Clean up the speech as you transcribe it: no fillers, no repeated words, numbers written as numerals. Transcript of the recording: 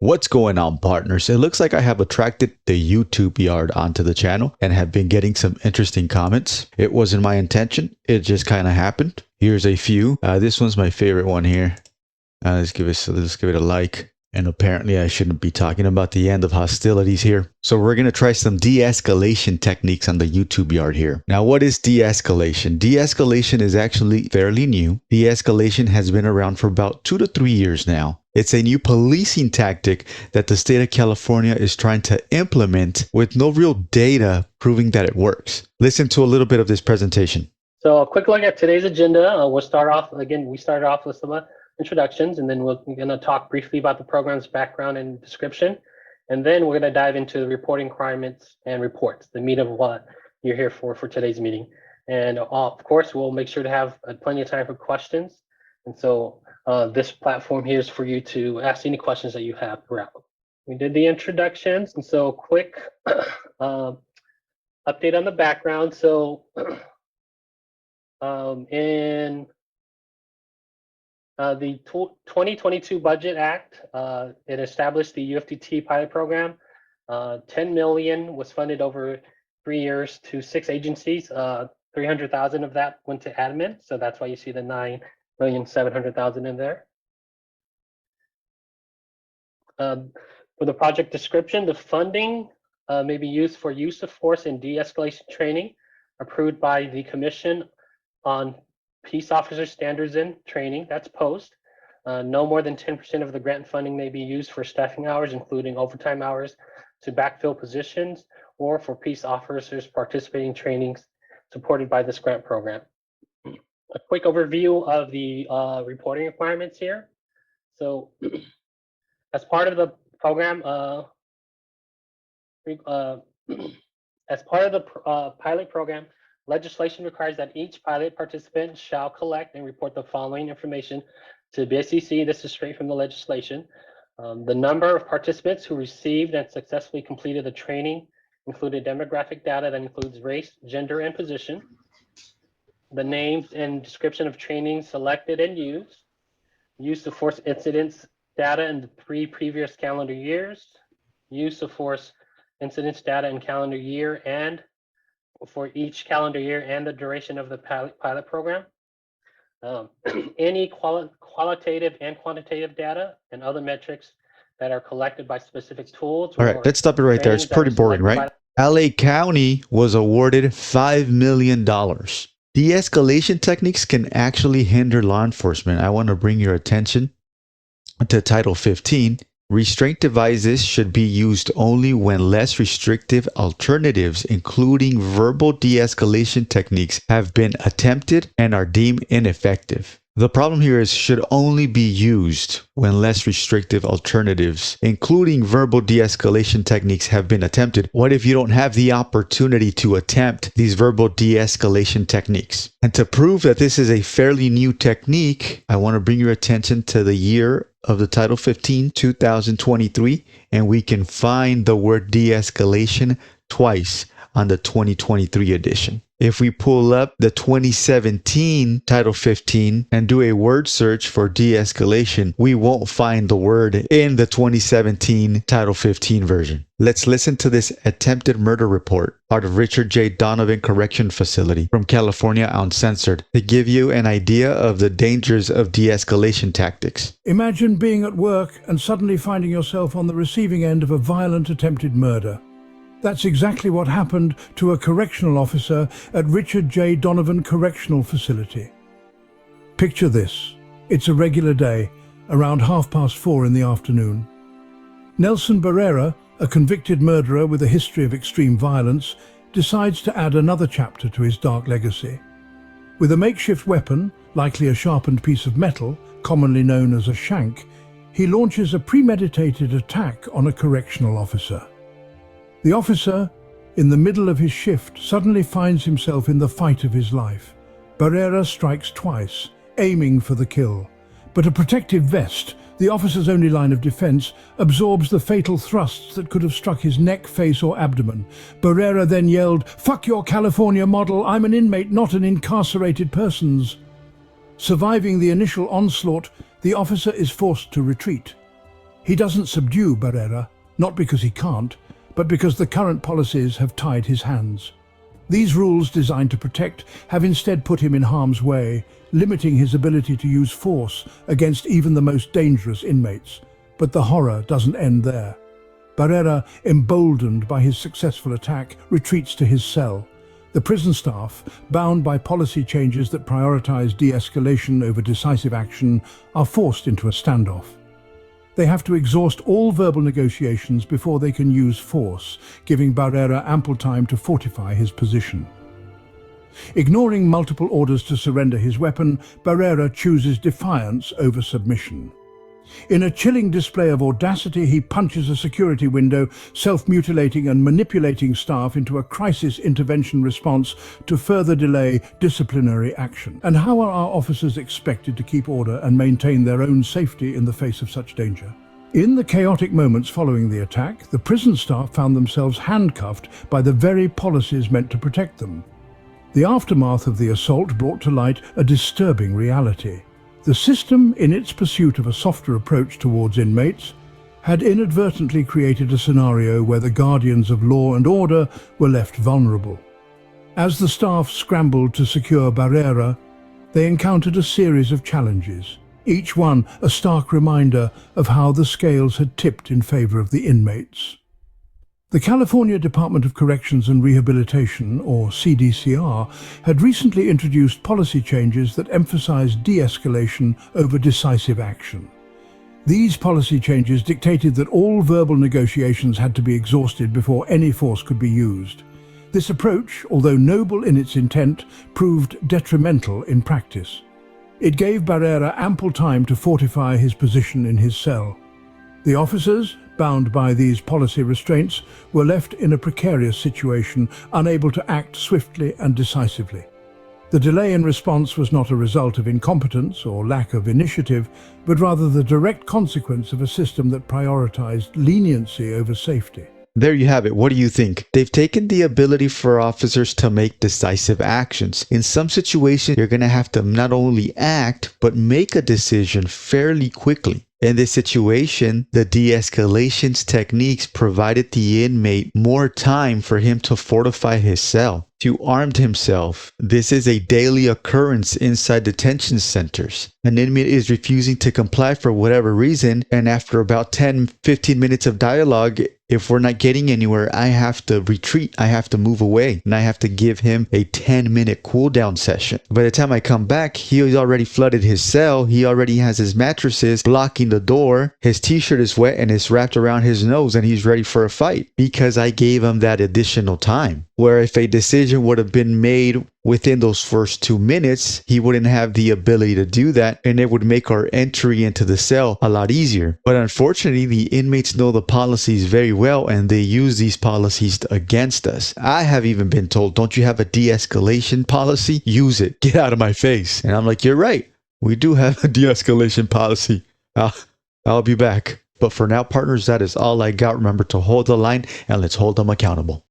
What's going on, partners? It looks like I have attracted the YouTube yard onto the channel and have been getting some interesting comments. It wasn't my intention. It just kind of happened. Here's a few. This one's my favorite one here. Let's give it a like. And apparently I shouldn't be talking about the end of hostilities here. So we're going to try some de-escalation techniques on the YouTube yard here. Now, what is de-escalation? De-escalation is actually fairly new. De-escalation has been around for about 2 to 3 years now. It's a new policing tactic that the state of California is trying to implement with no real data proving that it works. Listen to a little bit of this presentation. So a quick look at today's agenda. We'll start off, again, we started off with some introductions, and then we're going to talk briefly about the program's background and description. And then we're going to dive into the reporting requirements and reports, the meat of what you're here for today's meeting. And of course, we'll make sure to have plenty of time for questions. And so this platform here is for you to ask any questions that you have throughout. We did the introductions, and so quick update on the background. So in the 2022 Budget Act, it established the UFDT pilot program. 10 million was funded over 3 years to 6 agencies. 300,000 of that went to admin, so that's why you see the 9,700,000 in there. For the project description, the funding may be used for use of force and de-escalation training approved by the Commission on Peace Officer Standards and Training, that's POST. No more than 10% of the grant funding may be used for staffing hours, including overtime hours, to backfill positions or for peace officers participating in trainings supported by this grant program. A quick overview of the reporting requirements here. So as part of the program, pilot program, legislation requires that each pilot participant shall collect and report the following information to BSCC. This is straight from the legislation. The number of participants who received and successfully completed the training, included demographic data that includes race, gender, and position. The names and description of training selected and used. Use of force incidents data in the 3 previous calendar years. Use of force incidents data in calendar year and for each calendar year and the duration of the pilot program. Any qualitative and quantitative data and other metrics that are collected by specific tools. All right, let's stop it right there. It's pretty boring, right? LA County was awarded $5 million. De-escalation techniques can actually hinder law enforcement. I want to bring your attention to Title 15. Restraint devices should be used only when less restrictive alternatives, including verbal de-escalation techniques, have been attempted and are deemed ineffective. The problem here is should only be used when less restrictive alternatives, including verbal de-escalation techniques, have been attempted. What if you don't have the opportunity to attempt these verbal de-escalation techniques? And to prove that this is a fairly new technique, I want to bring your attention to the year of the Title 15, 2023, and we can find the word de-escalation twice on the 2023 edition. If we pull up the 2017 Title 15 and do a word search for de-escalation, we won't find the word in the 2017 Title 15 version. Let's listen to this attempted murder report out of Richard J. Donovan Correctional Facility from California, uncensored, to give you an idea of the dangers of de-escalation tactics. Imagine being at work and suddenly finding yourself on the receiving end of a violent attempted murder. That's exactly what happened to a correctional officer at Richard J. Donovan Correctional Facility. Picture this. It's a regular day, around 4:30 in the afternoon. Nelson Barrera, a convicted murderer with a history of extreme violence, decides to add another chapter to his dark legacy. With a makeshift weapon, likely a sharpened piece of metal, commonly known as a shank, he launches a premeditated attack on a correctional officer. The officer, in the middle of his shift, suddenly finds himself in the fight of his life. Barrera strikes twice, aiming for the kill. But a protective vest, the officer's only line of defense, absorbs the fatal thrusts that could have struck his neck, face, or abdomen. Barrera then yelled, "Fuck your California model, I'm an inmate, not an incarcerated person." Surviving the initial onslaught, the officer is forced to retreat. He doesn't subdue Barrera, not because he can't, but because the current policies have tied his hands. These rules, designed to protect, have instead put him in harm's way, limiting his ability to use force against even the most dangerous inmates. But the horror doesn't end there. Barrera, emboldened by his successful attack, retreats to his cell. The prison staff, bound by policy changes that prioritize de-escalation over decisive action, are forced into a standoff. They have to exhaust all verbal negotiations before they can use force, giving Barrera ample time to fortify his position. Ignoring multiple orders to surrender his weapon, Barrera chooses defiance over submission. In a chilling display of audacity, he punches a security window, self-mutilating and manipulating staff into a crisis intervention response to further delay disciplinary action. And how are our officers expected to keep order and maintain their own safety in the face of such danger? In the chaotic moments following the attack, the prison staff found themselves handcuffed by the very policies meant to protect them. The aftermath of the assault brought to light a disturbing reality. The system, in its pursuit of a softer approach towards inmates, had inadvertently created a scenario where the guardians of law and order were left vulnerable. As the staff scrambled to secure Barrera, they encountered a series of challenges, each one a stark reminder of how the scales had tipped in favor of the inmates. The California Department of Corrections and Rehabilitation, or CDCR, had recently introduced policy changes that emphasized de-escalation over decisive action. These policy changes dictated that all verbal negotiations had to be exhausted before any force could be used. This approach, although noble in its intent, proved detrimental in practice. It gave Barrera ample time to fortify his position in his cell. The officers, bound by these policy restraints, were left in a precarious situation, unable to act swiftly and decisively. The delay in response was not a result of incompetence or lack of initiative, but rather the direct consequence of a system that prioritized leniency over safety. There you have it. What do you think? They've taken the ability for officers to make decisive actions. In some situations, you're going to have to not only act, but make a decision fairly quickly. In this situation, the de-escalation techniques provided the inmate more time for him to fortify his cell, to arm himself. This is a daily occurrence inside detention centers. An inmate is refusing to comply for whatever reason, and after about 10-15 minutes of dialogue, if we're not getting anywhere, I have to retreat, I have to move away, and I have to give him a 10-minute cool-down session. By the time I come back, he's already flooded his cell, he already has his mattresses blocking the door, his t-shirt is wet and it's wrapped around his nose, and he's ready for a fight because I gave him that additional time. Where if a decision would have been made within those first 2 minutes, he wouldn't have the ability to do that, and it would make our entry into the cell a lot easier. But unfortunately, the inmates know the policies very well, and they use these policies against us. I have even been told, don't you have a de-escalation policy? Use it. Get out of my face. And I'm like, you're right. We do have a de-escalation policy. I'll be back. But for now, partners, that is all I got. Remember to hold the line, and let's hold them accountable.